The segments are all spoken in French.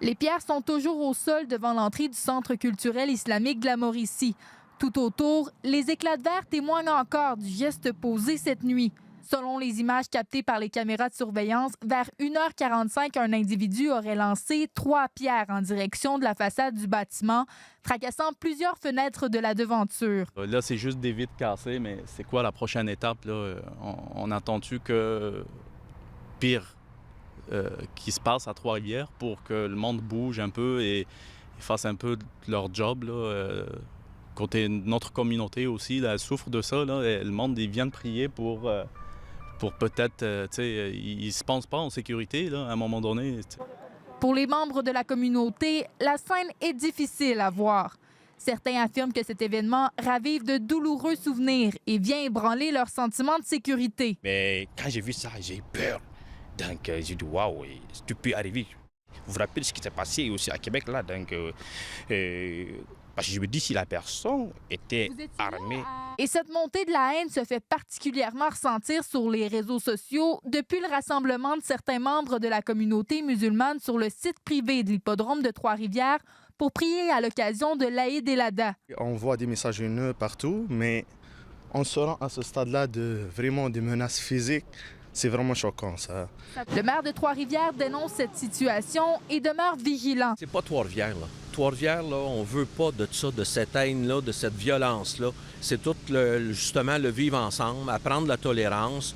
Les pierres sont toujours au sol devant l'entrée du Centre culturel islamique de la Mauricie. Tout autour, les éclats de verre témoignent encore du geste posé cette nuit. Selon les images captées par les caméras de surveillance, vers 1h45, un individu aurait lancé 3 pierres en direction de la façade du bâtiment, fracassant plusieurs fenêtres de la devanture. Là, c'est juste des vitres cassées, mais c'est quoi la prochaine étape, là? On attend-tu que pire qui se passe à Trois-Rivières pour que le monde bouge un peu et fasse un peu leur job, là? Côté notre communauté aussi, là, elle souffre de ça, là, et le monde il vient de prier pour peut-être, tu sais, ils ne se pensent pas en sécurité là, à un moment donné. T'sais. Pour les membres de la communauté, la scène est difficile à voir. Certains affirment que cet événement ravive de douloureux souvenirs et vient ébranler leur sentiment de sécurité. Mais quand j'ai vu ça, j'ai eu peur. Donc j'ai dit waouh, tu peux arriver. Vous vous rappelez ce qui s'est passé aussi à Québec là, donc parce que je me dis si la personne était armée. Et cette montée de la haine se fait particulièrement ressentir sur les réseaux sociaux depuis le rassemblement de certains membres de la communauté musulmane sur le site privé de l'hippodrome de Trois-Rivières pour prier à l'occasion de l'Aïd el-Adha. On voit des messages haineux partout, mais on se rend à ce stade-là de vraiment des menaces physiques. C'est vraiment choquant, ça. Le maire de Trois-Rivières dénonce cette situation et demeure vigilant. C'est pas Trois-Rivières, là. Trois-Rivières, là, on veut pas de ça, de cette haine-là, de cette violence-là. C'est tout, justement, le vivre ensemble, apprendre la tolérance.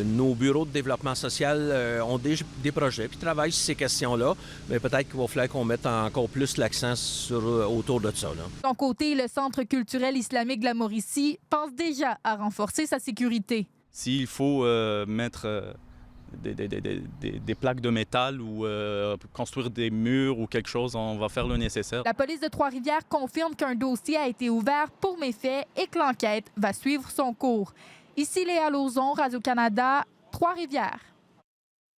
Nos bureaux de développement social ont des projets, puis travaillent sur ces questions-là. Mais peut-être qu'il va falloir qu'on mette encore plus l'accent autour de ça, là. De son côté, le Centre culturel islamique de la Mauricie pense déjà à renforcer sa sécurité. S'il faut mettre des plaques de métal ou construire des murs ou quelque chose, on va faire le nécessaire. La police de Trois-Rivières confirme qu'un dossier a été ouvert pour méfaits et que l'enquête va suivre son cours. Ici Léa Lauzon, Radio-Canada, Trois-Rivières.